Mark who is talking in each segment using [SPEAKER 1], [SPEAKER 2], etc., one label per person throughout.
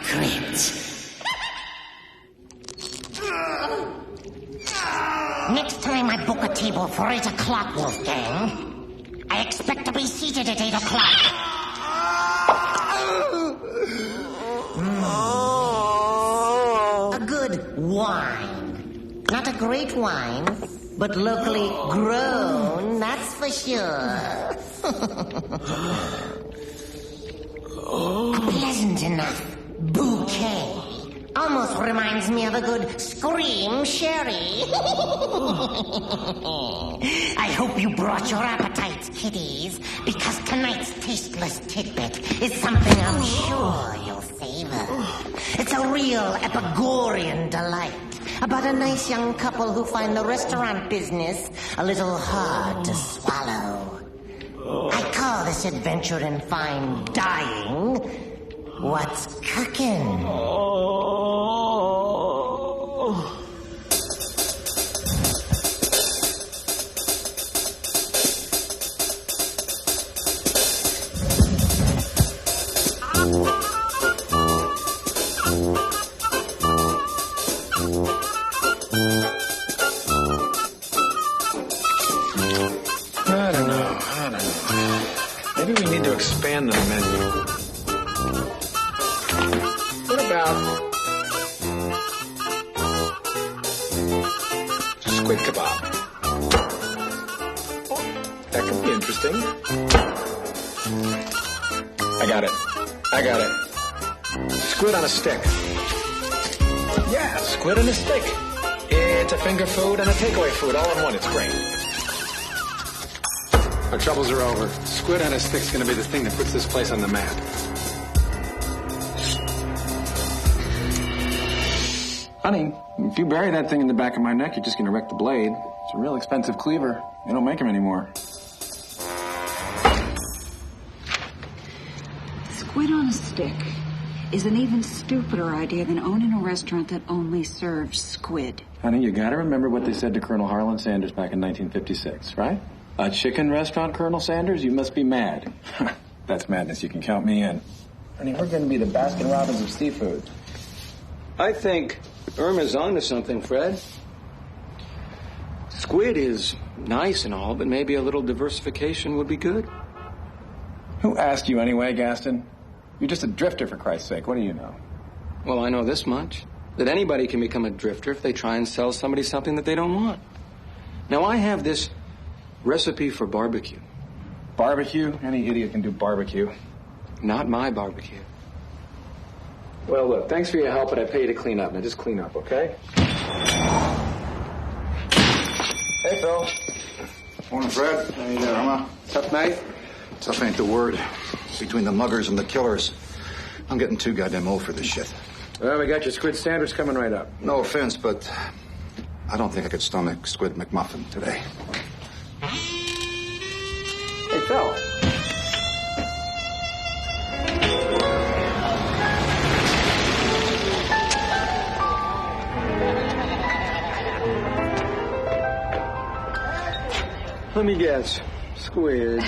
[SPEAKER 1] Crypt. Next time I book a table for 8 o'clock, Wolfgang, I expect to be seated at 8 o'clock. A good wine. Not a great wine, but locally grown, that's for sure. Pleasant enough bouquet. Almost reminds me of a good scream sherry. I hope you brought your appetites, kiddies, because tonight's tasteless tidbit is something I'm sure you'll savor. It's a real Epigorean delight about a nice young couple who find the restaurant business a little hard to swallow. I call this adventure in fine dining What's Cooking?
[SPEAKER 2] I don't know. Maybe we need to expand the menu. What about squid kebab? Oh, that could be interesting. I got it. Squid on a stick. Yeah, squid on a stick. It's a finger food and a takeaway food all in one. It's great. Our troubles are over. Squid on a stick's gonna be the thing that puts this place on the map. Honey, if you bury that thing in the back of my neck, you're just gonna wreck the blade. It's a real expensive cleaver. They don't make them anymore.
[SPEAKER 3] Squid on a stick is an even stupider idea than owning a restaurant that only serves squid.
[SPEAKER 2] Honey, you gotta remember what they said to Colonel Harlan Sanders back in 1956, right? A chicken restaurant, Colonel Sanders? You must be mad. That's madness. You can count me in. Honey, we're gonna be the Baskin-Robbins of seafood.
[SPEAKER 4] I think Irma's onto something, Fred. Squid is nice and all, but maybe a little diversification would be good.
[SPEAKER 2] Who asked you anyway, Gaston? You're just a drifter, for Christ's sake. What do you know?
[SPEAKER 4] Well, I know this much, that anybody can become a drifter if they try and sell somebody something that they don't want. Now, I have this recipe for barbecue.
[SPEAKER 2] Barbecue? Any idiot can do barbecue.
[SPEAKER 4] Not my barbecue.
[SPEAKER 2] Well, look, thanks for your help, but I pay you to clean up. Now just clean up, okay? Hey, Phil.
[SPEAKER 5] Morning, Fred.
[SPEAKER 2] Hey there, Emma. Tough night?
[SPEAKER 5] Tough ain't the word. Between the muggers and the killers, I'm getting too goddamn old for this shit.
[SPEAKER 2] Well, we got your squid sandwich coming right up.
[SPEAKER 5] No offense, but I don't think I could stomach squid McMuffin today.
[SPEAKER 2] Hey, Phil.
[SPEAKER 4] Let me guess. Squid.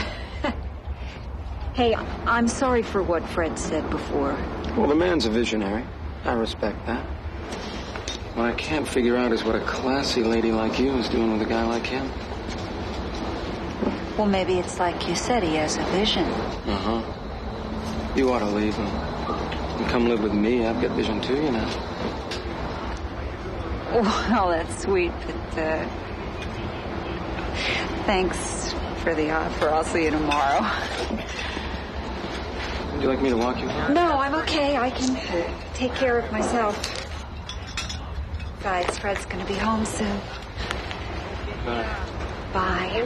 [SPEAKER 3] Hey, I'm sorry for what Fred said before.
[SPEAKER 4] Well, the man's a visionary. I respect that. What I can't figure out is what a classy lady like you is doing with a guy like him.
[SPEAKER 3] Well, maybe it's like you said, he has a vision.
[SPEAKER 4] Uh-huh. You ought to leave him. And come live with me. I've got vision too, you know.
[SPEAKER 3] Well, that's sweet, but, thanks for the offer. I'll see you tomorrow.
[SPEAKER 4] Would you like me to walk you home?
[SPEAKER 3] No, I'm okay. I can take care of myself. Besides, Fred's gonna be home soon.
[SPEAKER 4] Bye.
[SPEAKER 3] Bye.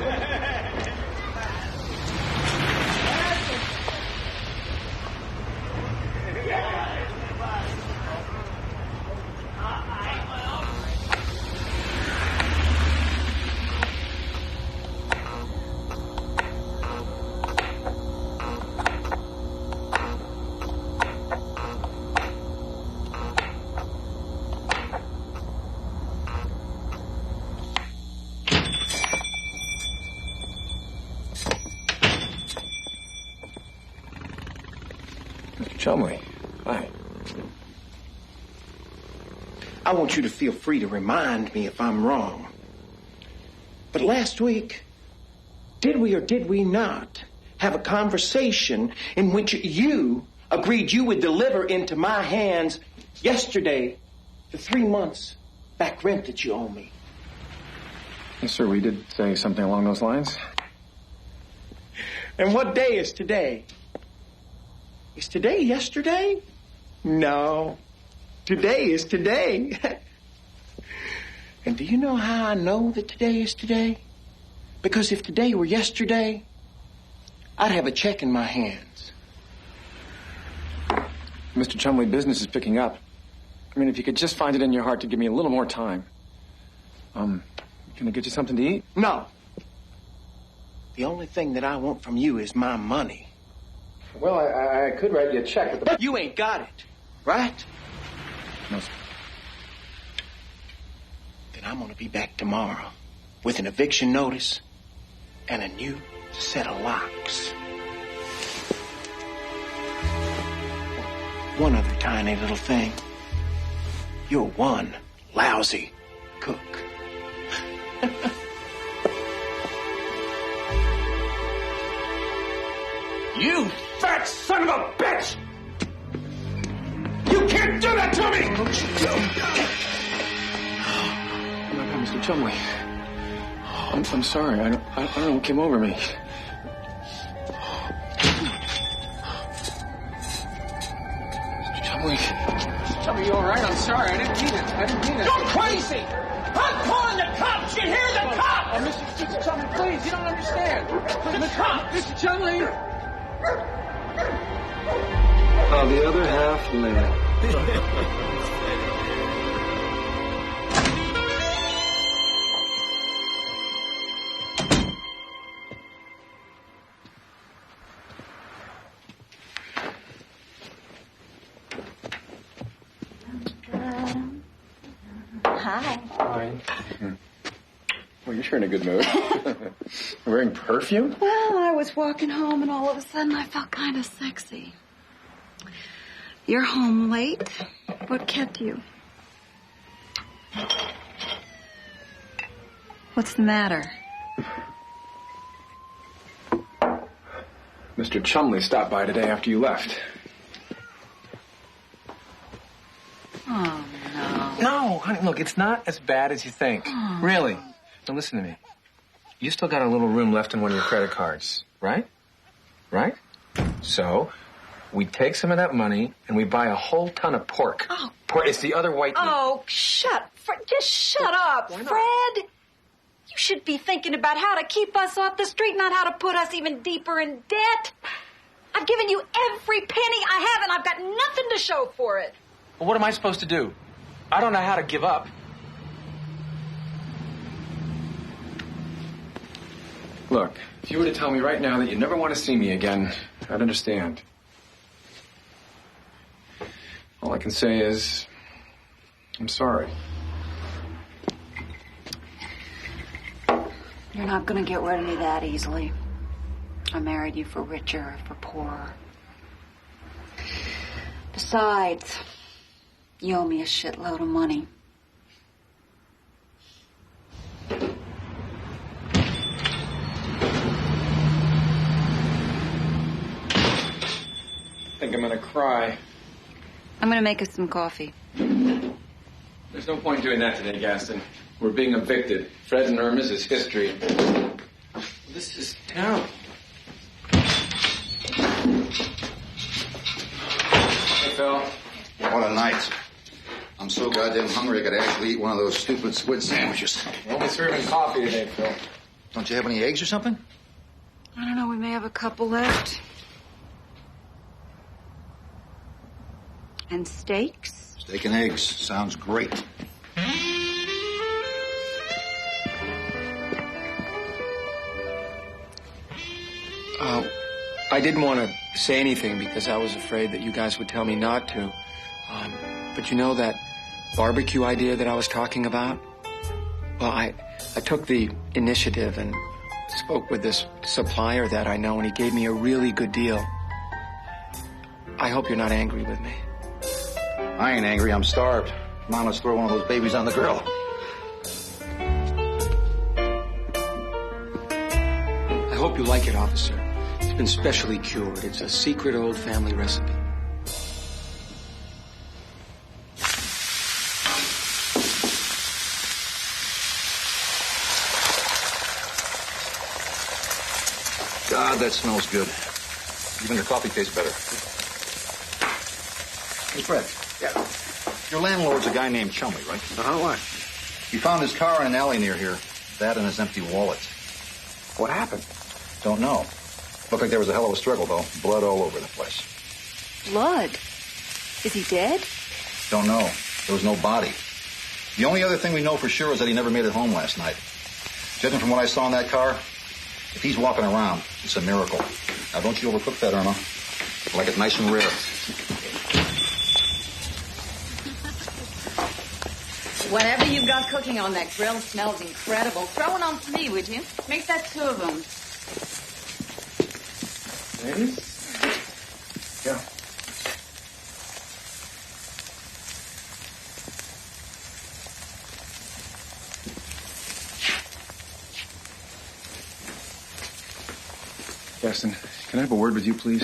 [SPEAKER 2] Mr. Chumley. Hi.
[SPEAKER 6] I want you to feel free to remind me if I'm wrong. But last week, did we or did we not have a conversation in which you agreed you would deliver into my hands yesterday the 3 months back rent that you owe me?
[SPEAKER 2] Yes, sir, we did say something along those lines.
[SPEAKER 6] And what day is today? Is today yesterday? No. Today is today. And do you know how I know that today is today? Because if today were yesterday, I'd have a check in my hands.
[SPEAKER 2] Mr. Chumley, business is picking up. I mean, if you could just find it in your heart to give me a little more time. Can I get you something to eat?
[SPEAKER 6] No. The only thing that I want from you is my money.
[SPEAKER 2] Well, I could write you a check, but
[SPEAKER 6] You ain't got it, right?
[SPEAKER 2] No, sir.
[SPEAKER 6] Then I'm gonna be back tomorrow with an eviction notice and a new set of locks. One other tiny little thing. You're one lousy cook. You fat son of a bitch! You can't do that to me!
[SPEAKER 2] Oh, my God, Mr. Chumley. I'm sorry. I don't know what came over me. Mr. Chumley.
[SPEAKER 4] Chumley, you all right? I'm sorry. I didn't mean it.
[SPEAKER 6] You're crazy! I'm calling the cops! You hear the cops!
[SPEAKER 4] Mr. Chumley, please. You don't understand.
[SPEAKER 6] The cops!
[SPEAKER 4] Mr. Chumley.
[SPEAKER 2] How the other half lived.
[SPEAKER 3] Hi.
[SPEAKER 2] Hi. Well, you're sure in a good mood. Wearing perfume?
[SPEAKER 3] Well, I was walking home and all of a sudden I felt kind of sexy. You're home late. What kept you? What's the matter?
[SPEAKER 2] Mr. Chumley stopped by today after you left.
[SPEAKER 3] Oh, no.
[SPEAKER 2] No, honey, look, it's not as bad as you think.
[SPEAKER 3] Oh.
[SPEAKER 2] Really. Now, listen to me. You still got a little room left in one of your credit cards, right? Right? So, we take some of that money and we buy a whole ton of pork.
[SPEAKER 3] Oh.
[SPEAKER 2] Pork, it's the other white meat.
[SPEAKER 3] Oh, just shut up, Fred. You should be thinking about how to keep us off the street, not how to put us even deeper in debt. I've given you every penny I have, and I've got nothing to show for it.
[SPEAKER 2] Well, what am I supposed to do? I don't know how to give up. Look, if you were to tell me right now that you never want to see me again, I'd understand. All I can say is, I'm sorry.
[SPEAKER 3] You're not going to get rid of me that easily. I married you for richer or for poorer. Besides, you owe me a shitload of money.
[SPEAKER 2] I think I'm gonna cry.
[SPEAKER 3] I'm going to make us some coffee.
[SPEAKER 2] There's no point doing that today, Gaston. We're being evicted. Fred and Irma's is history. This is terrible. Hey, Phil.
[SPEAKER 5] What a night. I'm so goddamn hungry I could actually eat one of those stupid squid sandwiches.
[SPEAKER 2] We're only serving coffee today, Phil.
[SPEAKER 5] Don't you have any eggs or something?
[SPEAKER 3] I don't know, we may have a couple left. And steaks?
[SPEAKER 5] Steak and eggs. Sounds great.
[SPEAKER 4] I didn't want to say anything because I was afraid that you guys would tell me not to. But you know that barbecue idea that I was talking about? Well, I took the initiative and spoke with this supplier that I know, and he gave me a really good deal. I hope you're not angry with me.
[SPEAKER 5] I ain't angry. I'm starved. Come on, let's throw one of those babies on the grill.
[SPEAKER 4] I hope you like it, officer. It's been specially cured. It's a secret old family recipe.
[SPEAKER 5] God, that smells good. Even your coffee tastes better. Hey, Fred.
[SPEAKER 6] Yeah.
[SPEAKER 5] Your landlord's a guy named Chumley, right?
[SPEAKER 6] Why?
[SPEAKER 5] He found his car in an alley near here. That and his empty wallet.
[SPEAKER 6] What happened?
[SPEAKER 5] Don't know. Looked like there was a hell of a struggle, though. Blood all over the place.
[SPEAKER 3] Blood? Is he dead?
[SPEAKER 5] Don't know. There was no body. The only other thing we know for sure is that he never made it home last night. Judging from what I saw in that car, if he's walking around, it's a miracle. Now, don't you overcook that, Irma. I like it nice and rare.
[SPEAKER 7] Whatever you've got cooking on that grill smells incredible. Throw one on for me, would you? Make that 2 of them.
[SPEAKER 6] Ladies? Yeah.
[SPEAKER 2] Gaston, can I have a word with you, please?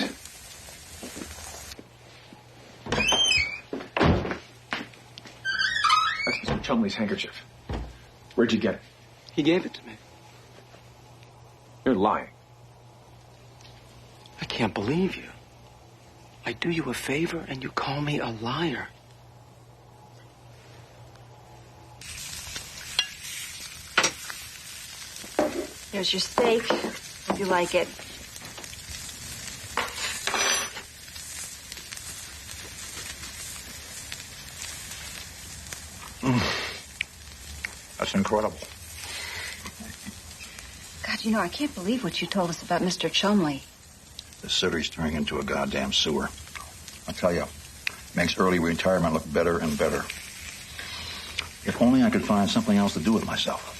[SPEAKER 2] That's Mr. Chumley's handkerchief. Where'd you get it?
[SPEAKER 4] He gave it to me.
[SPEAKER 2] You're lying.
[SPEAKER 4] I can't believe you. I do you a favor and you call me a liar.
[SPEAKER 3] There's your steak. Hope you like it.
[SPEAKER 5] That's incredible.
[SPEAKER 3] God, you know, I can't believe what you told us about Mr. Chumley.
[SPEAKER 5] The city's turning into a goddamn sewer. I'll tell you, makes early retirement look better and better. If only I could find something else to do with myself.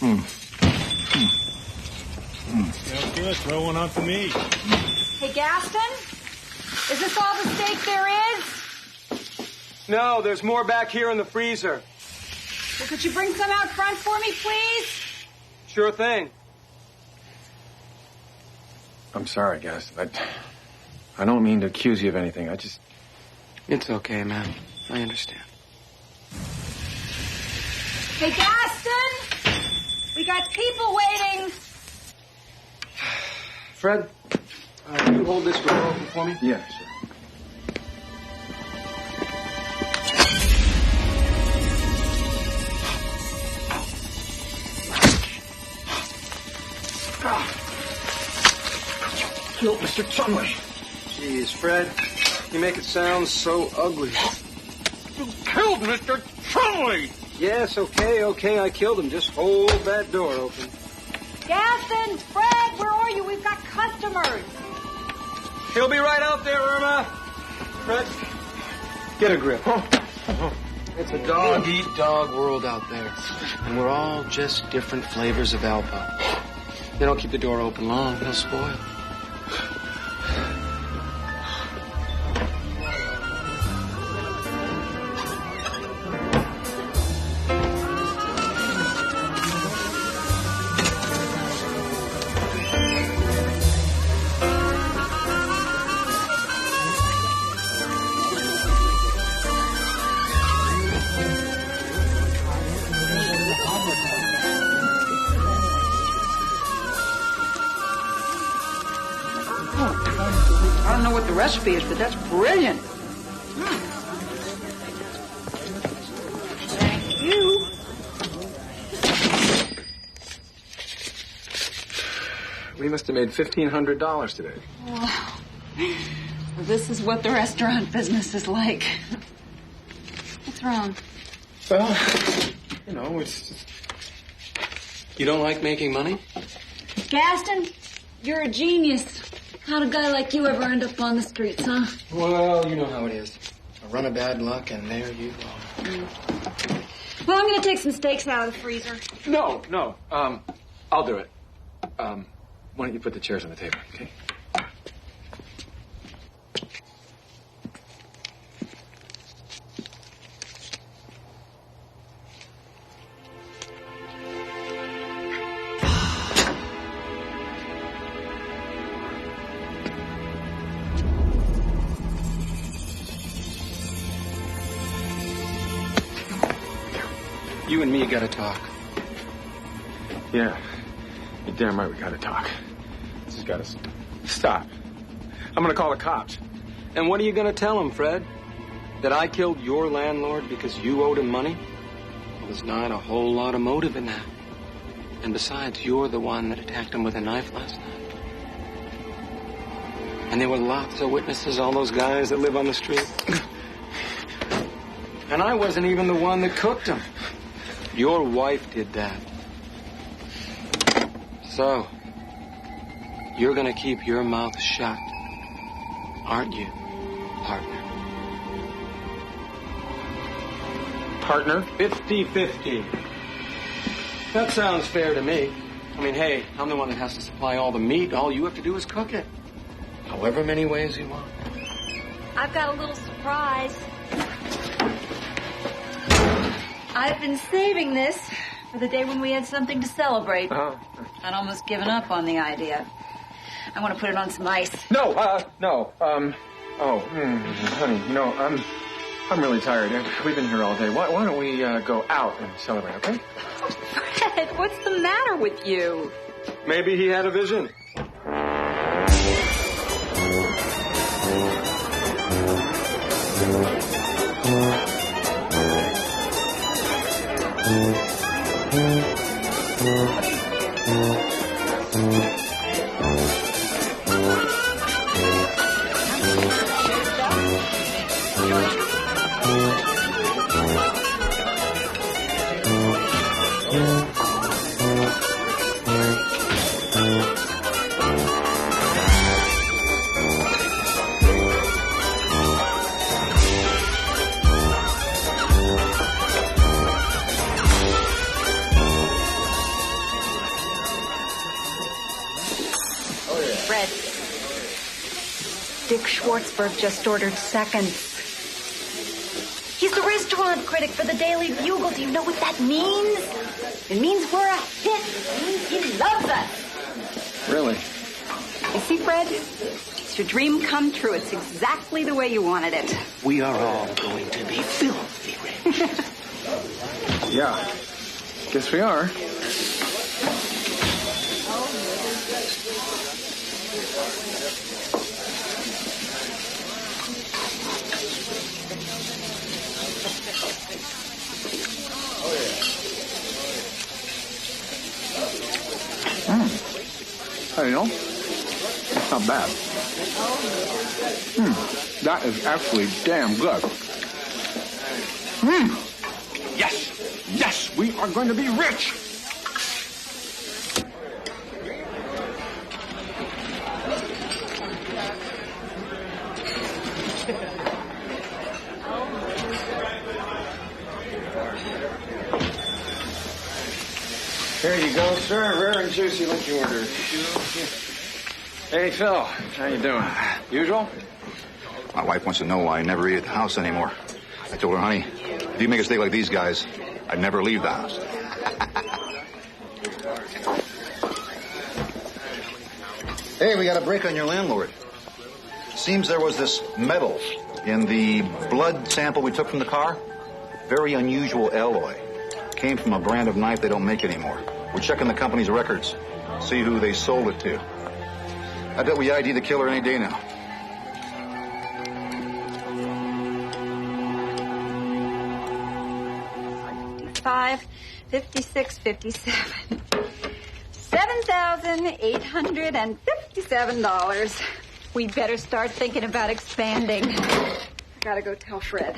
[SPEAKER 8] Sounds good. Throw one on for me.
[SPEAKER 3] Hey, Gaston? Is this all the steak there is?
[SPEAKER 4] No, there's more back here in the freezer.
[SPEAKER 3] Well, could you bring some out front for me, please?
[SPEAKER 4] Sure thing.
[SPEAKER 2] I'm sorry, Gaston. I don't mean to accuse you of anything.
[SPEAKER 4] It's okay, man. I understand.
[SPEAKER 3] Hey, Gaston! We got people waiting.
[SPEAKER 4] Fred, can you hold this door open for me?
[SPEAKER 2] Yeah, sure.
[SPEAKER 4] Killed Mr. Chumley. Jeez, Fred, you make it sound so ugly.
[SPEAKER 8] You killed Mr. Chumley!
[SPEAKER 4] Yes, okay, I killed him. Just hold that door open.
[SPEAKER 3] Gaston, Fred, where are you? We've got customers.
[SPEAKER 4] He'll be right out there, Irma. Fred, get a grip. It's a dog-eat-dog world out there. And we're all just different flavors of Alpo. They don't keep the door open long. They'll spoil.
[SPEAKER 7] I don't know what the recipe is, but that's brilliant. Thank you.
[SPEAKER 2] We must have made $1,500 today.
[SPEAKER 7] Wow. Well, this is what the restaurant business is like. What's wrong?
[SPEAKER 2] Well, you know, it's...
[SPEAKER 4] You don't like making money?
[SPEAKER 7] Gaston, you're a genius. How'd a guy like you ever end up on the streets, huh?
[SPEAKER 4] Well, you know how it is. A run of bad luck, and there you go.
[SPEAKER 3] Well, I'm going to take some steaks out of the freezer.
[SPEAKER 2] No. I'll do it. Why don't you put the chairs on the table, okay?
[SPEAKER 4] You and me gotta talk.
[SPEAKER 6] Yeah. You're damn right we gotta talk. This has gotta stop. I'm gonna call the cops.
[SPEAKER 4] And what are you gonna tell him, Fred? That I killed your landlord because you owed him money? Well, there's not a whole lot of motive in that. And besides, you're the one that attacked him with a knife last night. And there were lots of witnesses, all those guys that live on the street. And I wasn't even the one that cooked him. Your wife did that. So, you're gonna keep your mouth shut, aren't you, partner?
[SPEAKER 6] Partner?
[SPEAKER 4] 50-50. That sounds fair to me. I mean, hey, I'm the one that has to supply all the meat. All you have to do is cook it. However many ways you want.
[SPEAKER 3] I've got a little surprise. I've been saving this for the day when we had something to celebrate. I'd almost given up on the idea. I want to put it on some ice.
[SPEAKER 6] No. Honey, I'm really tired. We've been here all day. Why don't we go out and celebrate, okay?
[SPEAKER 3] Fred, what's the matter with you?
[SPEAKER 4] Maybe he had a vision.
[SPEAKER 3] Fred, Dick Schwartzberg just ordered seconds. He's the restaurant critic for the Daily Bugle. Do you know what that means? It means we're a hit. It means he loves us.
[SPEAKER 6] Really?
[SPEAKER 3] You see, Fred? It's your dream come true. It's exactly the way you wanted it.
[SPEAKER 4] We are all going to be filthy rich.
[SPEAKER 6] Yeah. Guess we are. You know, it's not bad. That is actually damn good. Yes, we are going to be rich. Here you go, sir. Rare and juicy like you ordered. Hey, Phil. How you doing? Usual?
[SPEAKER 5] My wife wants to know why I never eat at the house anymore. I told her, honey, if you make a mistake like these guys, I'd never leave the house. Hey, we got a break on your landlord. Seems there was this metal in the blood sample we took from the car. Very unusual alloy. Came from a brand of knife they don't make anymore. We're checking the company's records. See who they sold it to. I bet we ID the killer any day now.
[SPEAKER 3] $5, $56, $57. $7,857. We better start thinking about expanding. I gotta go tell Fred.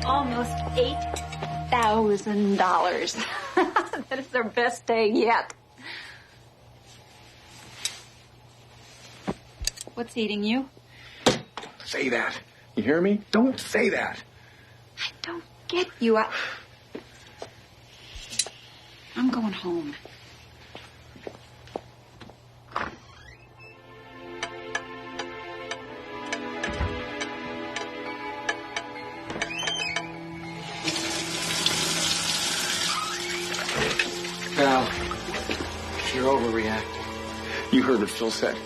[SPEAKER 3] Almost $8,000. That is their best day yet. What's eating you?
[SPEAKER 6] Say that. You hear me? Don't say that.
[SPEAKER 3] I don't get you. I'm going home.
[SPEAKER 4] overreacting.
[SPEAKER 6] You heard what Phil said.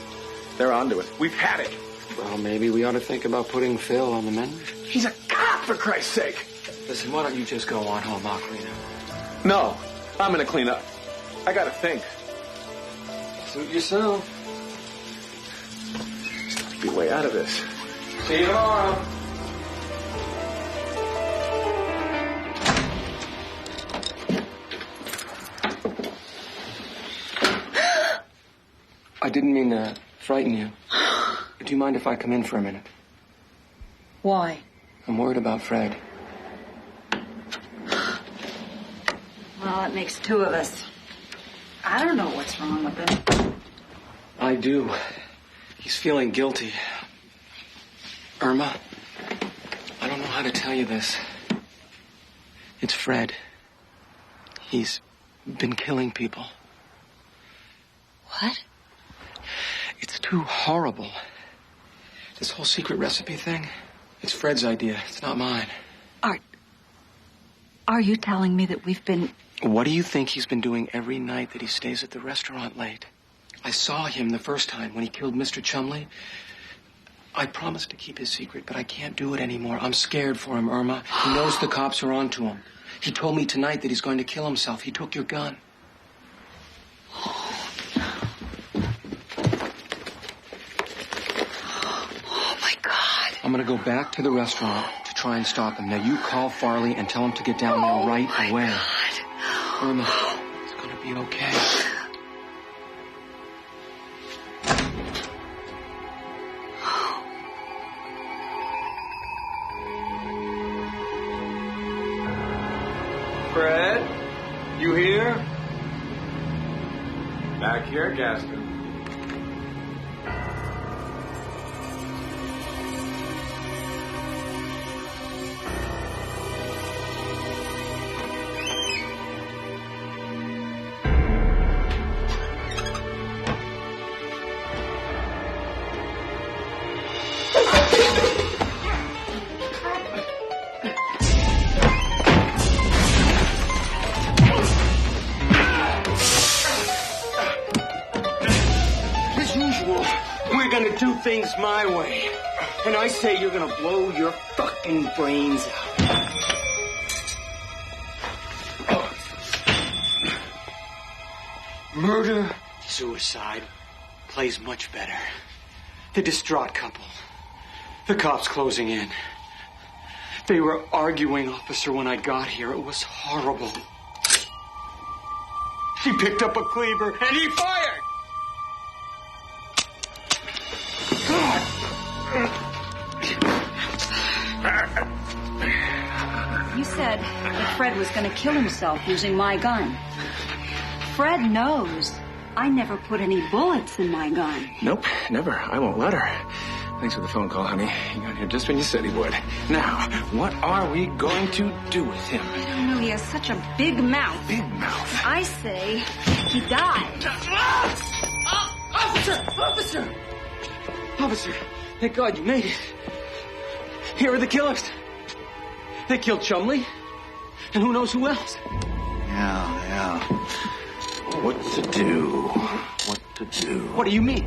[SPEAKER 6] They're onto it. We've had it.
[SPEAKER 4] Well, maybe we ought to think about putting Phil on the menu.
[SPEAKER 6] He's a cop, for Christ's sake.
[SPEAKER 4] Listen, why don't you just go on home? I'll clean up.
[SPEAKER 6] No, I'm gonna clean up. I gotta think.
[SPEAKER 4] Suit yourself.
[SPEAKER 6] Be way out of this.
[SPEAKER 4] See you tomorrow. I didn't mean to frighten you. Do you mind if I come in for a minute?
[SPEAKER 7] Why?
[SPEAKER 4] I'm worried about Fred.
[SPEAKER 7] Well, it makes two of us. I don't know what's wrong with him.
[SPEAKER 4] I do. He's feeling guilty. Irma, I don't know how to tell you this. It's Fred. He's been killing people.
[SPEAKER 7] What?
[SPEAKER 4] It's too horrible. This whole secret recipe thing, it's Fred's idea. It's not mine.
[SPEAKER 7] Are you telling me that we've been...
[SPEAKER 4] What do you think he's been doing every night that he stays at the restaurant late? I saw him the first time when he killed Mr. Chumley. I promised to keep his secret, but I can't do it anymore. I'm scared for him, Irma. He knows the cops are onto him. He told me tonight that he's going to kill himself. He took your gun. I'm going to go back to the restaurant to try and stop him. Now, you call Farley and tell him to get down there right away.
[SPEAKER 7] God.
[SPEAKER 4] Irma, it's going to be okay.
[SPEAKER 2] Fred, you here? Back here, Gaston.
[SPEAKER 4] Do things my way. And I say you're gonna blow your fucking brains out. Murder, suicide plays much better. The distraught couple. The cops closing in. They were arguing, officer, when I got here. It was horrible. He picked up a cleaver and he fired!
[SPEAKER 7] You said that Fred was going to kill himself using my gun. Fred knows I never put any bullets in my gun.
[SPEAKER 6] Nope, never. I won't let her. Thanks for the phone call, honey. He got here just when you said he would. Now, what are we going to do with him?
[SPEAKER 7] I don't know. He has such a big mouth.
[SPEAKER 6] Big mouth.
[SPEAKER 7] I say he died.
[SPEAKER 4] Officer! Officer, thank God you made it. Here are the killers. They killed Chumley, and who knows who else.
[SPEAKER 5] Yeah. What to do?
[SPEAKER 4] What do you mean?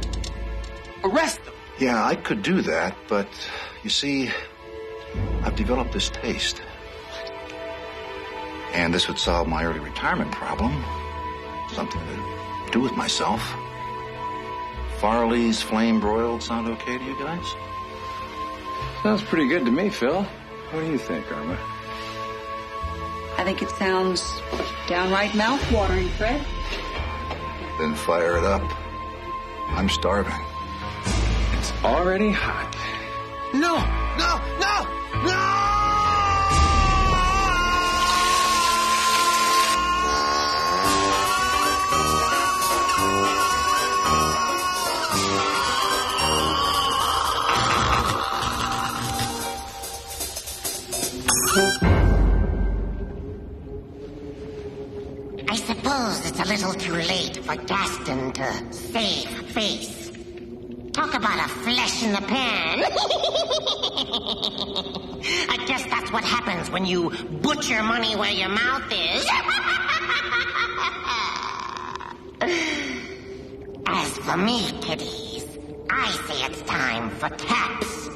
[SPEAKER 4] Arrest them?
[SPEAKER 5] Yeah, I could do that, but you see, I've developed this taste. And this would solve my early retirement problem. Something to do with myself. Farley's flame broiled sound okay to you guys?
[SPEAKER 2] Sounds pretty good to me, Phil. What do you think, Irma?
[SPEAKER 7] I think it sounds downright mouth-watering, Fred.
[SPEAKER 5] Then fire it up. I'm starving.
[SPEAKER 2] It's already hot.
[SPEAKER 5] No!
[SPEAKER 1] I suppose it's a little too late for Gaston to save face. Talk about a flesh in the pan. I guess that's what happens when you butcher money where your mouth is. As for me, kiddies, I say it's time for taps.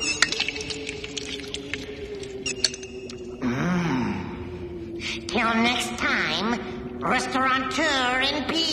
[SPEAKER 1] Till next time, restaurateur in peace.